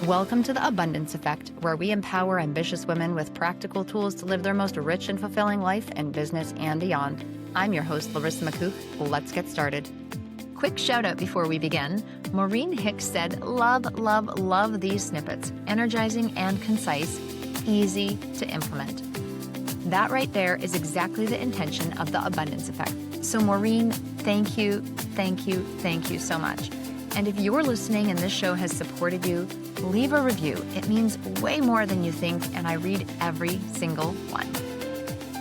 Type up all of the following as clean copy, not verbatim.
Welcome to the Abundance Effect, where we empower ambitious women with practical tools to live their most rich and fulfilling life in business and beyond. I'm your host, Larisa Makuch. Let's get started. Quick shout out before we begin. Maureen Hicks said, love, love, love these snippets. Energizing and concise, easy to implement. That right there is exactly the intention of the Abundance Effect. So Maureen, thank you, thank you, thank you so much. And if you're listening and this show has supported you, leave a review. It means way more than you think, and I read every single one.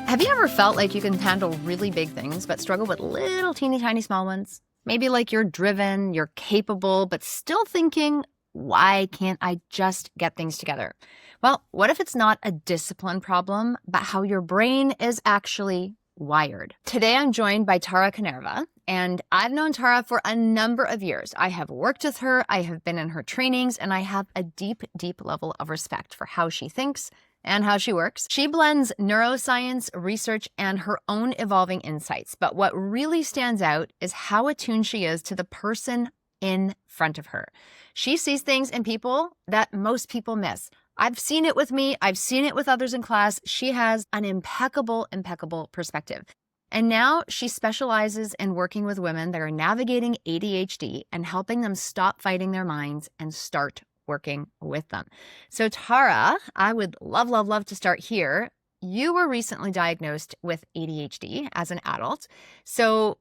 Have you ever felt like you can handle really big things, but struggle with little teeny tiny small ones? Maybe like you're driven, you're capable, but still thinking, why can't I just get things together? Well, what if it's not a discipline problem, but how your brain is actually wired? Today, I'm joined by Tara Kanerva, and I've known Tara for a number of years. I have worked with her, I have been in her trainings, and I have a deep, deep level of respect for how she thinks and how she works. She blends neuroscience, research, and her own evolving insights. But what really stands out is how attuned she is to the person in front of her. She sees things in people that most people miss. I've seen it with me. I've seen it with others in class. She has an impeccable, impeccable perspective. And now she specializes in working with women that are navigating ADHD and helping them stop fighting their minds and start working with them. So Tara, I would love, love, love to start here. You were recently diagnosed with ADHD as an adult. So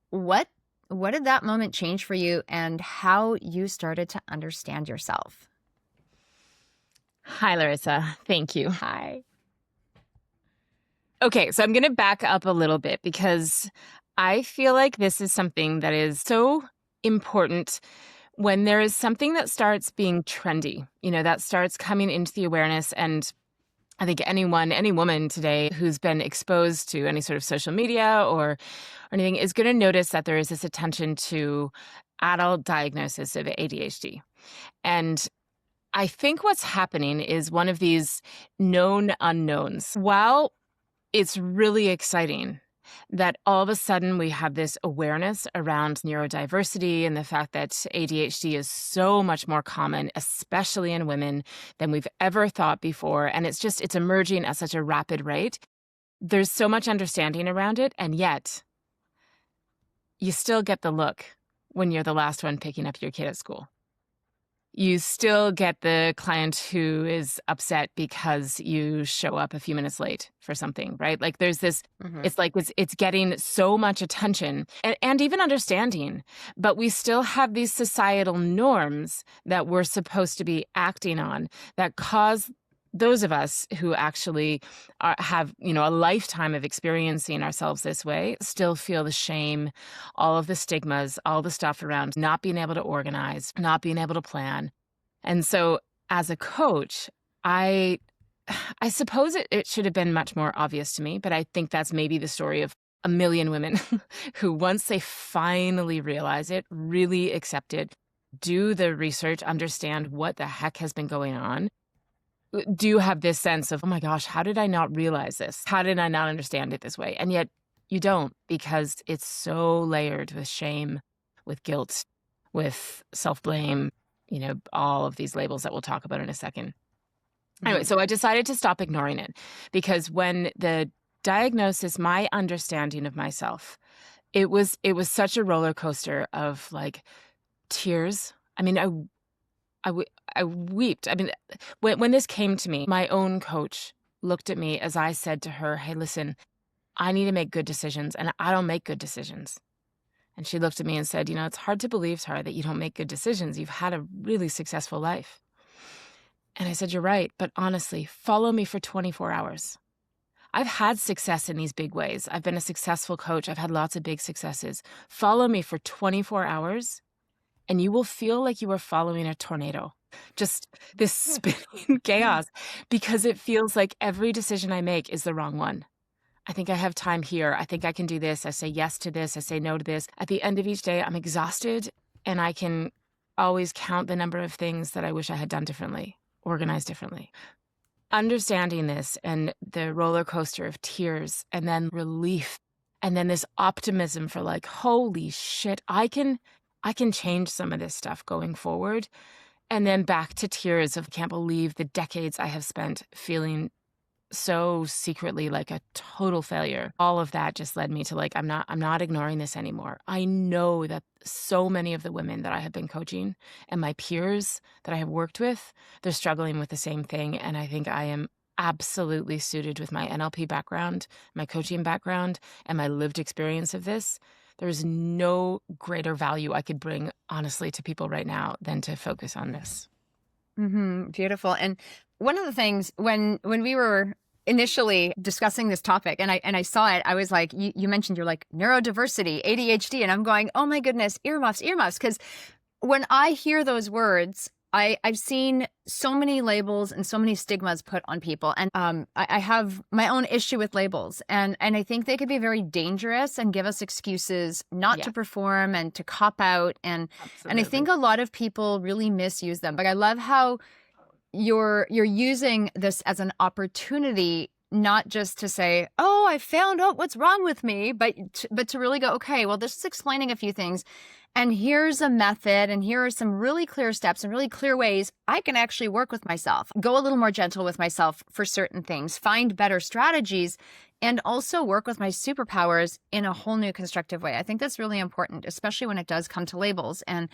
what did that moment change for you and how you started to understand yourself? Hi, Larissa. Thank you. Hi. Okay, so I'm going to back up a little bit because I feel like this is something that is so important when there is something that starts being trendy, that starts coming into the awareness. And I think any woman today who's been exposed to any sort of social media or anything is going to notice that there is this attention to adult diagnosis of ADHD. And I think what's happening is one of these known unknowns. While it's really exciting that all of a sudden we have this awareness around neurodiversity and the fact that ADHD is so much more common, especially in women, than we've ever thought before. And it's emerging at such a rapid rate. There's so much understanding around it. And yet you still get the look when you're the last one picking up your kid at school. You still get the client who is upset because you show up a few minutes late for something, right? Like there's this, it's getting so much attention and even understanding, but we still have these societal norms that we're supposed to be acting on that cause those of us who actually have, a lifetime of experiencing ourselves this way, still feel the shame, all of the stigmas, all the stuff around not being able to organize, not being able to plan. And so as a coach, I suppose it should have been much more obvious to me, but I think that's maybe the story of a million women who once they finally realize it, really accept it, do the research, understand what the heck has been going on, do have this sense of, oh my gosh, how did I not realize this? How did I not understand it this way? And yet you don't, because it's so layered with shame, with guilt, with self-blame, all of these labels that we'll talk about in a second. Anyway, so I decided to stop ignoring it because when the diagnosis, my understanding of myself, it was such a roller coaster of like tears. I mean, I wept. I mean, when this came to me, my own coach looked at me as I said to her, hey, listen, I need to make good decisions and I don't make good decisions. And she looked at me and said, it's hard to believe, Tara, that you don't make good decisions. You've had a really successful life. And I said, you're right. But honestly, follow me for 24 hours. I've had success in these big ways. I've been a successful coach. I've had lots of big successes. Follow me for 24 hours. And you will feel like you are following a tornado, just this spinning chaos, because it feels like every decision I make is the wrong one. I think I have time here. I think I can do this. I say yes to this. I say no to this. At the end of each day, I'm exhausted, and I can always count the number of things that I wish I had done differently, organized differently. Understanding this and the roller coaster of tears and then relief and then this optimism for like, holy shit, I can change some of this stuff going forward. And then back to tears of can't believe the decades I have spent feeling so secretly like a total failure. All of that just led me to like, I'm not ignoring this anymore. I know that so many of the women that I have been coaching and my peers that I have worked with, they're struggling with the same thing. And I think I am absolutely suited with my NLP background, my coaching background, and my lived experience of this. There's no greater value I could bring, honestly, to people right now than to focus on this. Beautiful. And one of the things when we were initially discussing this topic and I saw it, I was like, you mentioned you're like neurodiversity, ADHD, and I'm going, oh my goodness, earmuffs. Because when I hear those words, I've seen so many labels and so many stigmas put on people. And I have my own issue with labels. And I think they could be very dangerous and give us excuses not to perform and to cop out. And I think a lot of people really misuse them. But I love how you're using this as an opportunity, not just to say, oh, I found out what's wrong with me, but to really go, okay, well, this is explaining a few things. And here's a method, and here are some really clear steps and really clear ways I can actually work with myself, go a little more gentle with myself for certain things, find better strategies, and also work with my superpowers in a whole new constructive way. I think that's really important, especially when it does come to labels. And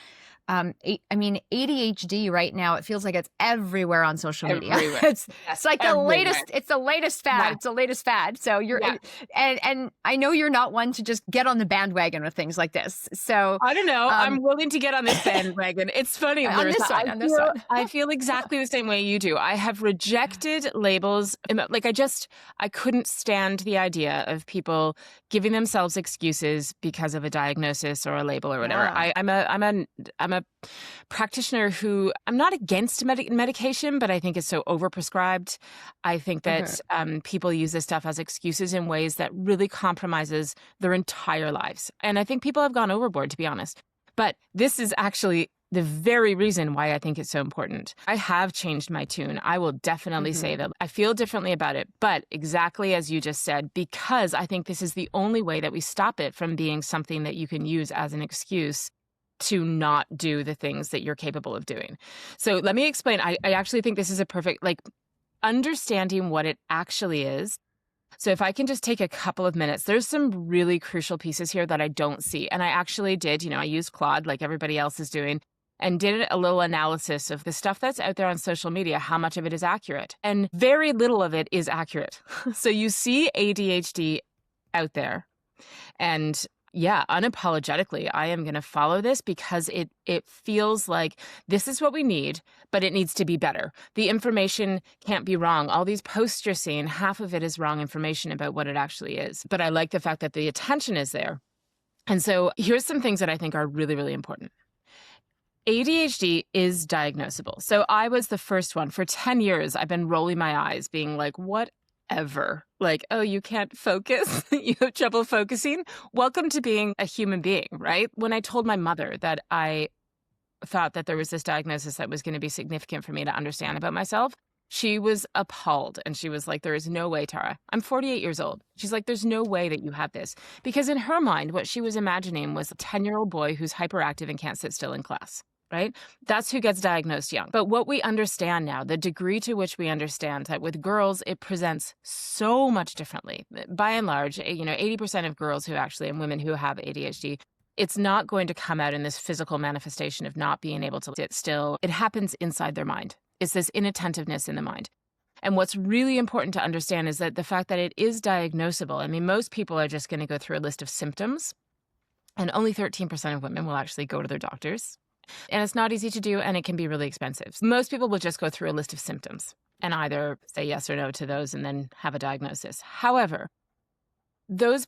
ADHD right now, it feels like it's everywhere on social media. It's like the latest. It's the latest fad. Yeah. It's the latest fad. So and I know you're not one to just get on the bandwagon with things like this. So I don't know. I'm willing to get on this bandwagon. It's funny. On this one. I feel exactly the same way you do. I have rejected labels. Like I couldn't stand the idea of people giving themselves excuses because of a diagnosis or a label or whatever. Yeah. I'm a practitioner who I'm not against medication, but I think it's so overprescribed. I think that people use this stuff as excuses in ways that really compromises their entire lives. And I think people have gone overboard, to be honest. But this is actually the very reason why I think it's so important. I have changed my tune. I will definitely say that I feel differently about it, but exactly as you just said, because I think this is the only way that we stop it from being something that you can use as an excuse to not do the things that you're capable of doing. So let me explain. I actually think this is a perfect, understanding what it actually is. So if I can just take a couple of minutes, there's some really crucial pieces here that I don't see. And I actually did, I used Claude like everybody else is doing and did a little analysis of the stuff that's out there on social media, how much of it is accurate. And very little of it is accurate. So you see ADHD out there and unapologetically, I am going to follow this because it feels like this is what we need, but it needs to be better. The information can't be wrong. All these posts you're seeing, half of it is wrong information about what it actually is. But I like the fact that the attention is there. And so here's some things that I think are really, really important. ADHD is diagnosable. So I was the first one. For 10 years, I've been rolling my eyes, being like, whatever. Like, oh, you can't focus? You have trouble focusing? Welcome to being a human being, right? When I told my mother that I thought that there was this diagnosis that was going to be significant for me to understand about myself, she was appalled. And she was like, there is no way, Tara. I'm 48 years old. She's like, there's no way that you have this. Because in her mind, what she was imagining was a 10-year-old boy who's hyperactive and can't sit still in class. Right? That's who gets diagnosed young. But what we understand now, the degree to which we understand that with girls, it presents so much differently. By and large, 80% of girls and women who have ADHD, it's not going to come out in this physical manifestation of not being able to sit still. It happens inside their mind. It's this inattentiveness in the mind. And what's really important to understand is that the fact that it is diagnosable, most people are just going to go through a list of symptoms, and only 13% of women will actually go to their doctors. And it's not easy to do, and it can be really expensive. Most people will just go through a list of symptoms and either say yes or no to those and then have a diagnosis. However, those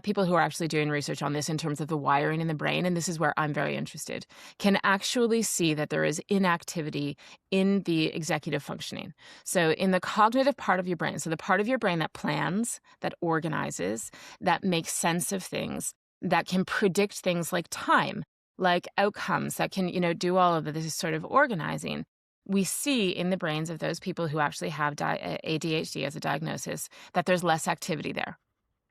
people who are actually doing research on this in terms of the wiring in the brain, and this is where I'm very interested, can actually see that there is inactivity in the executive functioning. So in the cognitive part of your brain, so the part of your brain that plans, that organizes, that makes sense of things, that can predict things like time, like outcomes, that can, do all of this sort of organizing. We see in the brains of those people who actually have ADHD as a diagnosis that there's less activity there.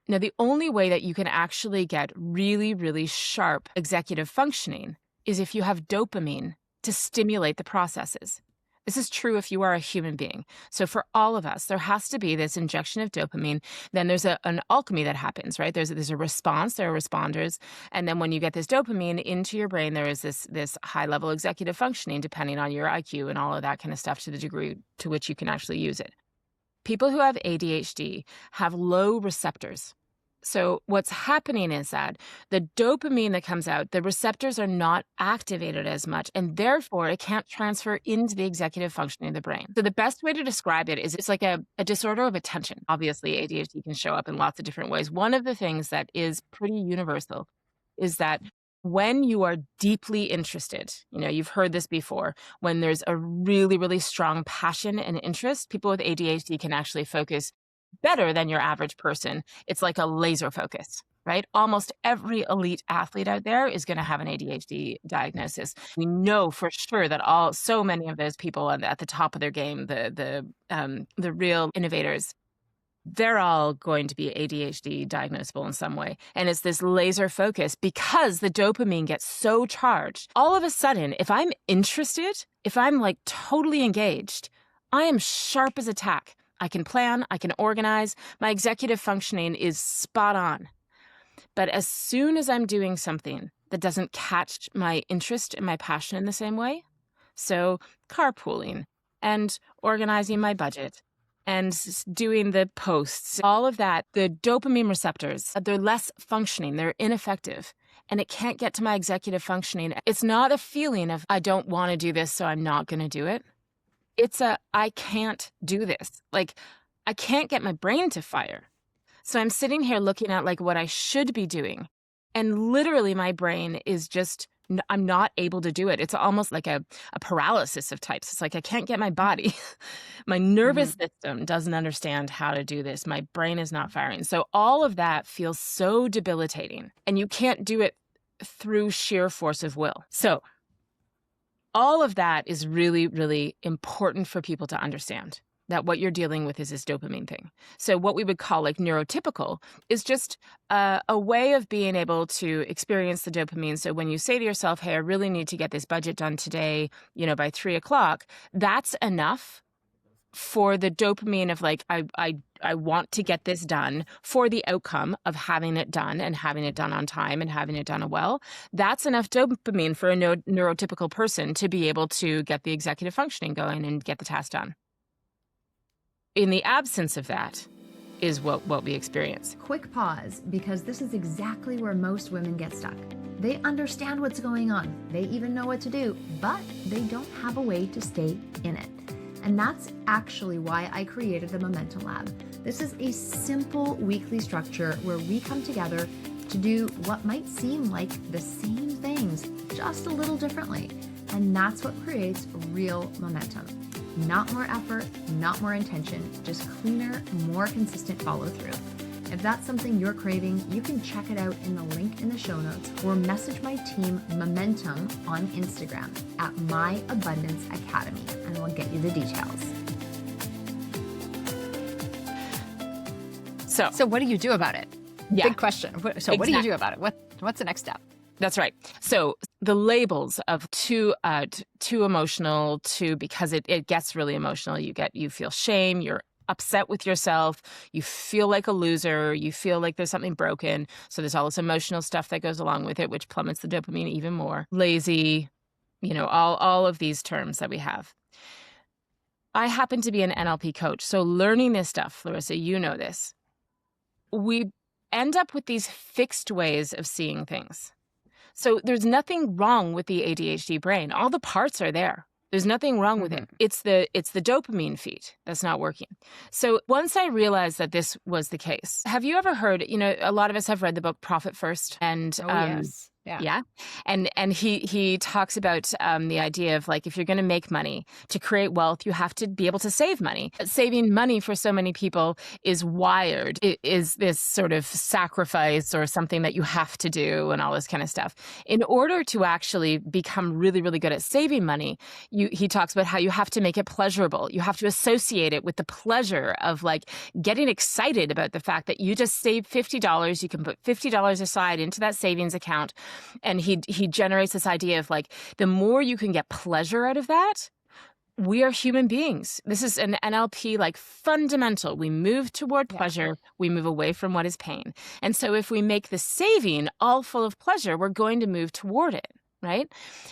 Now, the only way that you can actually get really, really sharp executive functioning is if you have dopamine to stimulate the processes. This is true if you are a human being. So for all of us, there has to be this injection of dopamine. Then there's an alchemy that happens, right? There's a response, there are responders. And then when you get this dopamine into your brain, there is this high-level executive functioning, depending on your IQ and all of that kind of stuff, to the degree to which you can actually use it. People who have ADHD have low receptors. So what's happening is that the dopamine that comes out, the receptors are not activated as much, and therefore it can't transfer into the executive functioning of the brain. So the best way to describe it is it's like a disorder of attention. Obviously, ADHD can show up in lots of different ways. One of the things that is pretty universal is that when you are deeply interested, you've heard this before, when there's a really, really strong passion and interest, people with ADHD can actually focus better than your average person. It's like a laser focus, right? Almost every elite athlete out there is going to have an ADHD diagnosis. We know for sure that so many of those people at the top of their game, the real innovators, they're all going to be ADHD diagnosable in some way. And it's this laser focus because the dopamine gets so charged. All of a sudden, if I'm interested, if I'm like totally engaged, I am sharp as a tack. I can plan, I can organize, my executive functioning is spot on. But as soon as I'm doing something that doesn't catch my interest and my passion in the same way, so carpooling and organizing my budget and doing the posts, all of that, the dopamine receptors, they're less functioning, they're ineffective, and it can't get to my executive functioning. It's not a feeling of, I don't want to do this, so I'm not going to do it. It's I can't do this. Like, I can't get my brain to fire. So I'm sitting here looking at like what I should be doing. And literally my brain is just, I'm not able to do it. It's almost like a paralysis of types. It's like I can't get my body. My nervous system doesn't understand how to do this. My brain is not firing. So all of that feels so debilitating. And you can't do it through sheer force of will. So all of that is really, really important for people to understand, that what you're dealing with is this dopamine thing. So what we would call like neurotypical is just a way of being able to experience the dopamine. So when you say to yourself, hey, I really need to get this budget done today, by 3:00, that's enough for the dopamine of like, I want to get this done, for the outcome of having it done and having it done on time and having it done well. That's enough dopamine for a neurotypical person to be able to get the executive functioning going and get the task done. In the absence of that is what we experience. Quick pause, because this is exactly where most women get stuck. They understand what's going on. They even know what to do, but they don't have a way to stay in it. And that's actually why I created the Momentum Lab. This is a simple weekly structure where we come together to do what might seem like the same things, just a little differently. And that's what creates real momentum. Not more effort, not more intention, just cleaner, more consistent follow through. If that's something you're craving, you can check it out in the link in the show notes or message my team Momentum on Instagram at My Abundance Academy, and we'll get you the details. So what do you do about it? Yeah. Big question. So what do you do about it? What's the next step? That's right. So the labels of too emotional, because it gets really emotional. You feel shame, you're upset with yourself, you feel like a loser, you feel like there's something broken. So there's all this emotional stuff that goes along with it, which plummets the dopamine even more. Lazy, all of these terms that we have. I happen to be an NLP coach. So learning this stuff, Larisa, you know this. We end up with these fixed ways of seeing things. So there's nothing wrong with the ADHD brain. All the parts are there. There's nothing wrong with it. It's the dopamine feed that's not working. So once I realized that this was the case, have you ever heard, a lot of us have read the book Profit First, and Yes. Yeah. And he talks about the idea of like, if you're going to make money, to create wealth, you have to be able to save money. Saving money for so many people is wired. It is this sort of sacrifice or something that you have to do and all this kind of stuff. In order to actually become really, really good at saving money, he talks about how you have to make it pleasurable. You have to associate it with the pleasure of like getting excited about the fact that you just saved $50. You can put $50 aside into that savings account And he generates this idea of like, the more you can get pleasure out of that, we are human beings. This is an NLP like fundamental. We move toward pleasure. We move away from what is pain. And so if we make the saving all full of pleasure, we're going to move toward it, right?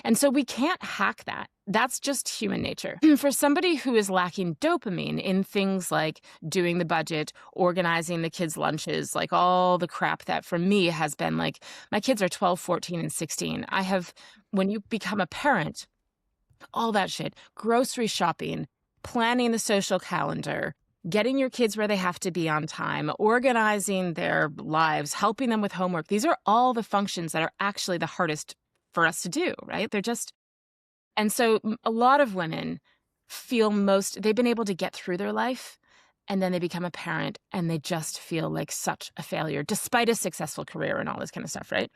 And so we can't hack that. That's just human nature. For somebody who is lacking dopamine in things like doing the budget, organizing the kids' lunches, like all the crap that for me has been like, my kids are 12, 14, and 16. When you become a parent, all that shit, grocery shopping, planning the social calendar, getting your kids where they have to be on time, organizing their lives, helping them with homework. These are all the functions that are actually the hardest for us to do, right? And so a lot of women they've been able to get through their life, and then they become a parent and they just feel like such a failure despite a successful career and all this kind of stuff, right?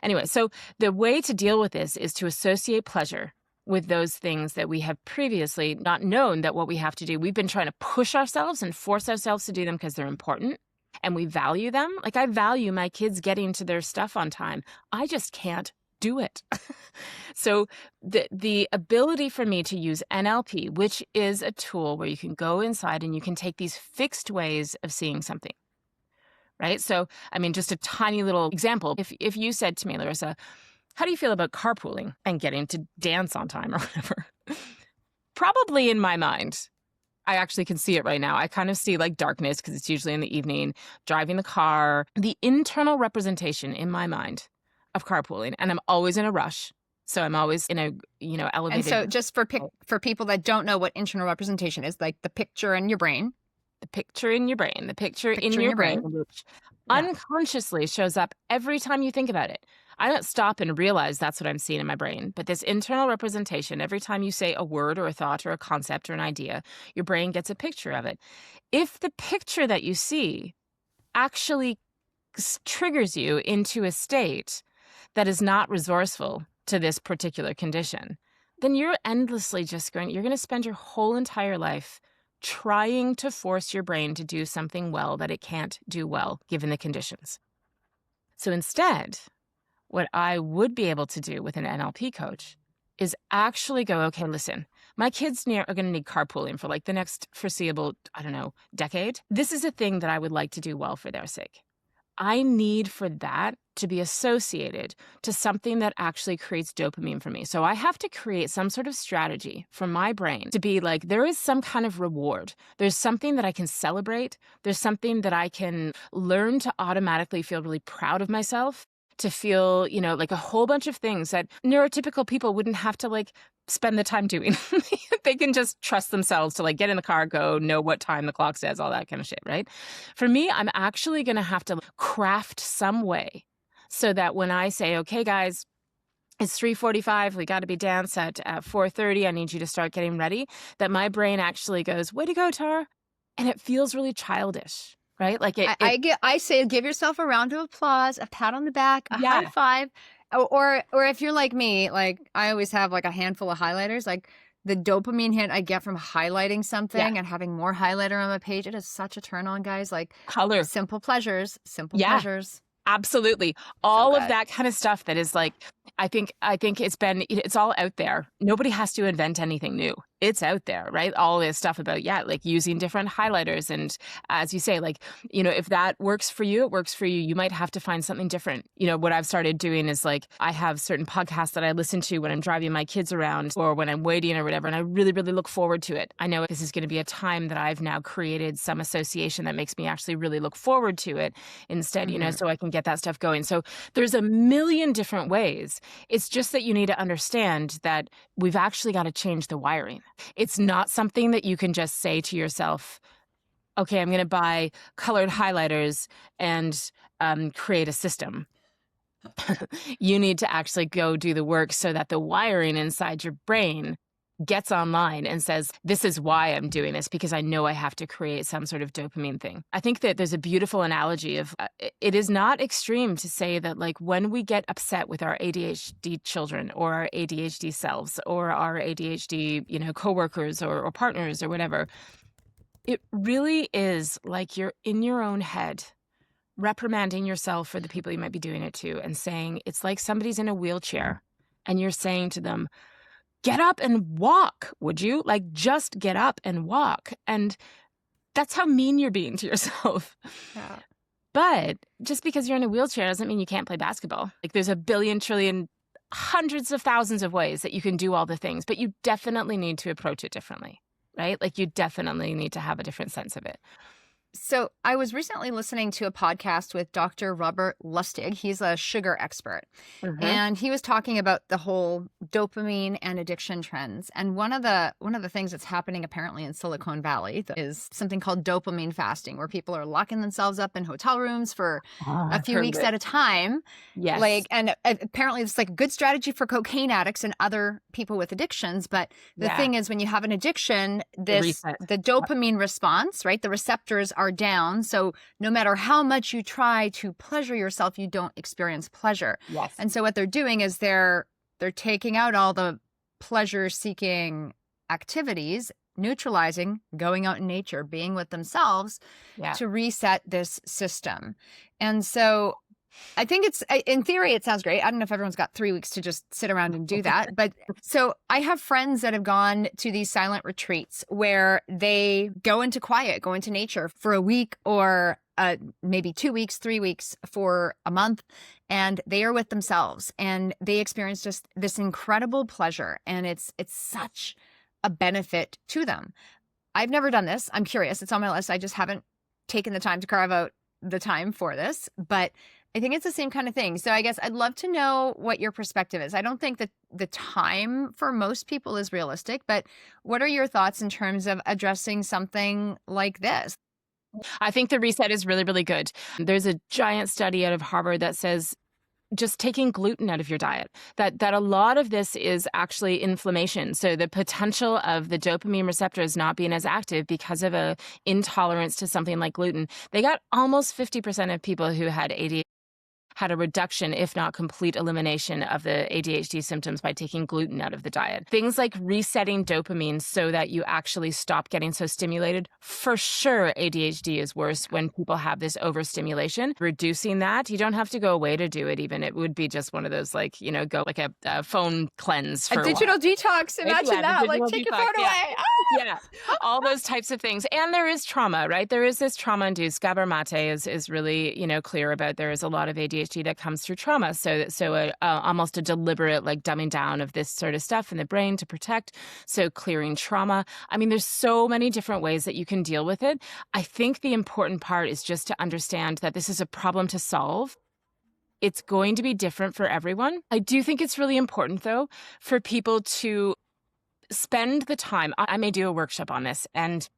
Anyway, so the way to deal with this is to associate pleasure with those things that we have previously not known that what we have to do. We've been trying to push ourselves and force ourselves to do them because they're important and we value them. Like I value my kids getting to their stuff on time. I just can't do it. So the ability for me to use NLP, which is a tool where you can go inside and you can take these fixed ways of seeing something, right? So, I mean, just a tiny little example. If you said to me, Larisa, how do you feel about carpooling and getting to dance on time or whatever? Probably in my mind, I actually can see it right now. I kind of see like darkness because it's usually in the evening, driving the car, the internal representation in my mind of carpooling. And I'm always in a rush. So I'm always in a, elevated. And so just for people that don't know what internal representation is, like the picture in your brain. The picture in your brain, which unconsciously shows up every time you think about it. I don't stop and realize that's what I'm seeing in my brain. But this internal representation, every time you say a word or a thought or a concept or an idea, your brain gets a picture of it. If the picture that you see actually triggers you into a state that is not resourceful to this particular condition, then you're endlessly you're going to spend your whole entire life trying to force your brain to do something well that it can't do well given the conditions. So instead, what I would be able to do with an NLP coach is actually go, okay, listen, my kids are going to need carpooling for like the next foreseeable, decade. This is a thing that I would like to do well for their sake. I need for that to be associated to something that actually creates dopamine for me. So I have to create some sort of strategy for my brain to be like, there is some kind of reward. There's something that I can celebrate. There's something that I can learn to automatically feel really proud of myself, to feel, like a whole bunch of things that neurotypical people wouldn't have to like spend the time doing. They can just trust themselves to like get in the car, go, know what time the clock says, all that kind of shit, right? For me, I'm actually going to have to craft some way so that when I say, okay, guys, it's 3:45, we got to be dance at 4:30, I need you to start getting ready, that my brain actually goes, way to go, Tara. And it feels really childish. Right? Like I say, give yourself a round of applause, a pat on the back, a high five. Or if you're like me, like I always have like a handful of highlighters, like the dopamine hit I get from highlighting something and having more highlighter on my page. It is such a turn on, guys. Like color, simple pleasures. Absolutely. All of that kind of stuff that is like, I think it's all out there. Nobody has to invent anything new. It's out there, right? All this stuff about, like using different highlighters. And as you say, like, if that works for you, it works for you. You might have to find something different. What I've started doing is like, I have certain podcasts that I listen to when I'm driving my kids around or when I'm waiting or whatever. And I really, really look forward to it. I know this is going to be a time that I've now created some association that makes me actually really look forward to it instead, so I can get that stuff going. So there's a million different ways. It's just that you need to understand that we've actually got to change the wiring. It's not something that you can just say to yourself, okay, I'm going to buy colored highlighters and create a system. You need to actually go do the work so that the wiring inside your brain gets online and says, this is why I'm doing this, because I know I have to create some sort of dopamine thing. I think that there's a beautiful analogy of it is not extreme to say that like when we get upset with our ADHD children or our ADHD selves or our ADHD, coworkers or partners or whatever, it really is like you're in your own head reprimanding yourself for the people you might be doing it to and saying, it's like somebody's in a wheelchair and you're saying to them, get up and walk, would you? Like, just get up and walk. And that's how mean you're being to yourself. Yeah. But just because you're in a wheelchair doesn't mean you can't play basketball. Like, there's a billion, trillion, hundreds of thousands of ways that you can do all the things, but you definitely need to approach it differently, right? Like, you definitely need to have a different sense of it. So I was recently listening to a podcast with Dr. Robert Lustig. He's a sugar expert. And he was talking about the whole dopamine and addiction trends. And one of the things that's happening apparently in Silicon Valley is something called dopamine fasting, where people are locking themselves up in hotel rooms for a few weeks at a time. Yes. And apparently it's like a good strategy for cocaine addicts and other people with addictions. But the thing is, when you have an addiction, the dopamine response, right? The receptors are down. So no matter how much you try to pleasure yourself, you don't experience pleasure. Yes. And so what they're doing is they're taking out all the pleasure-seeking activities, neutralizing, going out in nature, being with themselves to reset this system. And so I think in theory, it sounds great. I don't know if everyone's got 3 weeks to just sit around and do that. But so I have friends that have gone to these silent retreats where they go into quiet, go into nature for a week or maybe 2 weeks, 3 weeks, for a month. And they are with themselves and they experience just this incredible pleasure. And it's such a benefit to them. I've never done this. I'm curious. It's on my list. I just haven't taken the time to carve out the time for this. But I think it's the same kind of thing. So I guess I'd love to know what your perspective is. I don't think that the time for most people is realistic, but what are your thoughts in terms of addressing something like this? I think the reset is really, really good. There's a giant study out of Harvard that says just taking gluten out of your diet, that a lot of this is actually inflammation. So the potential of the dopamine receptors not being as active because of a intolerance to something like gluten. They got almost 50% of people who had ADHD had a reduction, if not complete elimination, of the ADHD symptoms by taking gluten out of the diet. Things like resetting dopamine so that you actually stop getting so stimulated. For sure, ADHD is worse when people have this overstimulation. Reducing that, you don't have to go away to do it even. It would be just one of those, like, go like a phone cleanse for a digital detox. Imagine that. Like, take your phone away. Yeah, all those types of things. And there is trauma, right? There is this trauma-induced. Gabor Mate is really, clear about there is a lot of ADHD that comes through trauma. So almost a deliberate, like, dumbing down of this sort of stuff in the brain to protect. So clearing trauma. I mean, there's so many different ways that you can deal with it. I think the important part is just to understand that this is a problem to solve. It's going to be different for everyone. I do think it's really important, though, for people to spend the time. I may do a workshop on this and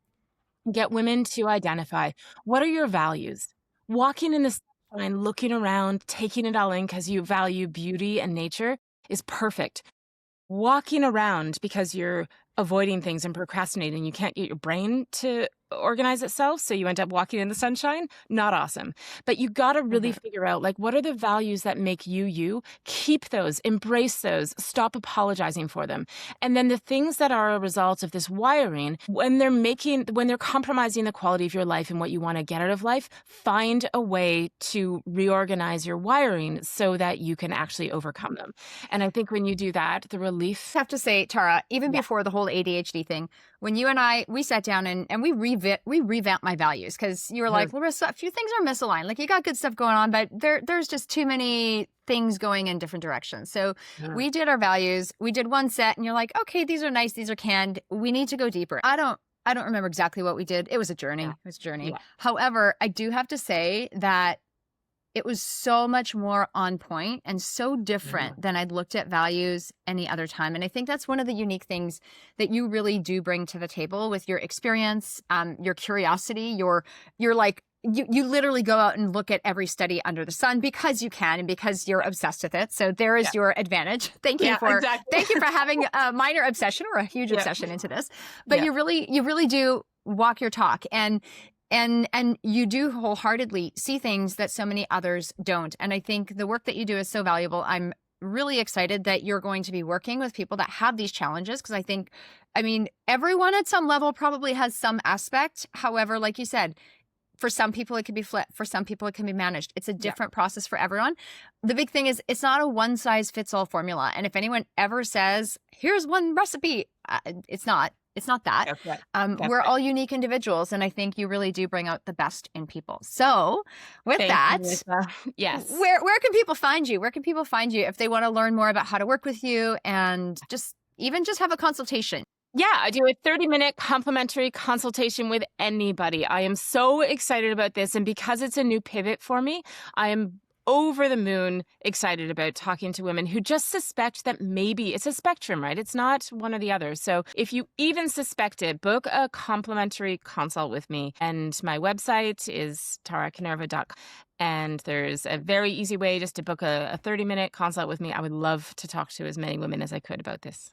get women to identify, what are your values? Walking in the sunshine, looking around, taking it all in because you value beauty and nature is perfect. Walking around because you're avoiding things and procrastinating, you can't get your brain to organize itself, so you end up walking in the sunshine, not awesome. But you got to really figure out, like, what are the values that make you you? Keep those, embrace those, stop apologizing for them. And then the things that are a result of this wiring, when they're compromising the quality of your life and what you want to get out of life, find a way to reorganize your wiring so that you can actually overcome them. And I think when you do that, the relief... I have to say, Tara, even before the whole ADHD thing, when you and I, we sat down and we revamped my values, because you were like, Larisa, a few things are misaligned. Like, you got good stuff going on, but there's just too many things going in different directions. So we did our values. We did one set and you're like, okay, these are nice. These are canned. We need to go deeper. I don't remember exactly what we did. It was a journey. It was a journey. Yeah. However, I do have to say that it was so much more on point and so different than I'd looked at values any other time. And I think that's one of the unique things that you really do bring to the table with your experience, your curiosity, you're like, you literally go out and look at every study under the sun because you can and because you're obsessed with it. So there is your advantage. Thank you for having a minor obsession or a huge obsession into this. But you really do walk your talk, and you do wholeheartedly see things that so many others don't. And I think the work that you do is so valuable. I'm really excited that you're going to be working with people that have these challenges, because I mean, everyone at some level probably has some aspect. However, like you said, For some people, it could be flipped. For some people, it can be managed. It's a different process for everyone. The big thing is it's not a one-size-fits-all formula. And if anyone ever says, here's one recipe, it's not. It's not that. We're all unique individuals. And I think you really do bring out the best in people. So with that, yes. Where can people find you? Where can people find you if they want to learn more about how to work with you and just have a consultation? Yeah, I do a 30-minute complimentary consultation with anybody. I am so excited about this. And because it's a new pivot for me, I am over the moon excited about talking to women who just suspect that maybe it's a spectrum, right? It's not one or the other. So if you even suspect it, book a complimentary consult with me. And my website is tarakanerva.com. And there's a very easy way just to book a 30-minute consult with me. I would love to talk to as many women as I could about this.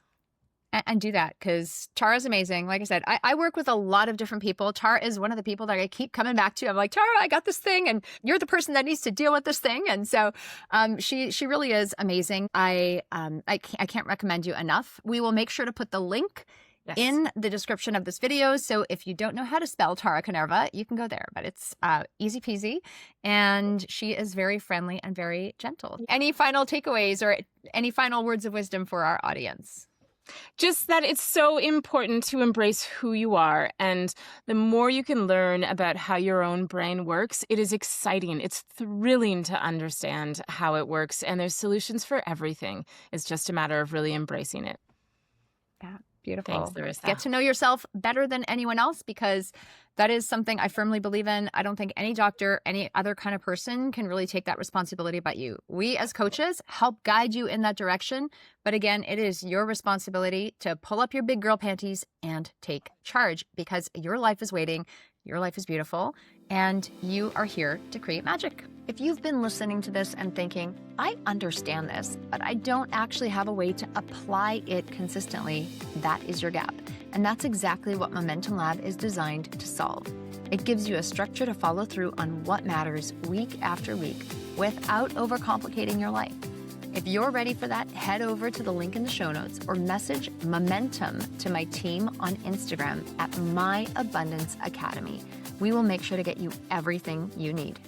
And do that, because Tara's amazing. Like I said, I work with a lot of different people. Tara is one of the people that I keep coming back to. I'm like, Tara, I got this thing, and you're the person that needs to deal with this thing. And so she really is amazing. I can't recommend you enough. We will make sure to put the link in the description of this video. So if you don't know how to spell Tara Kanerva, you can go there. But it's easy peasy. And she is very friendly and very gentle. Any final takeaways or any final words of wisdom for our audience? Just that it's so important to embrace who you are. And the more you can learn about how your own brain works, it is exciting. It's thrilling to understand how it works. And there's solutions for everything. It's just a matter of really embracing it. Yeah, beautiful. Thanks, Larisa. Get to know yourself better than anyone else, because that is something I firmly believe in. I don't think any doctor, any other kind of person can really take that responsibility but you. We as coaches help guide you in that direction. But again, it is your responsibility to pull up your big girl panties and take charge, because your life is waiting. Your life is beautiful, and you are here to create magic. If you've been listening to this and thinking, I understand this, but I don't actually have a way to apply it consistently, that is your gap. And that's exactly what Momentum Lab is designed to solve. It gives you a structure to follow through on what matters week after week without overcomplicating your life. If you're ready for that, head over to the link in the show notes or message Momentum to my team on Instagram at My Abundance Academy. We will make sure to get you everything you need.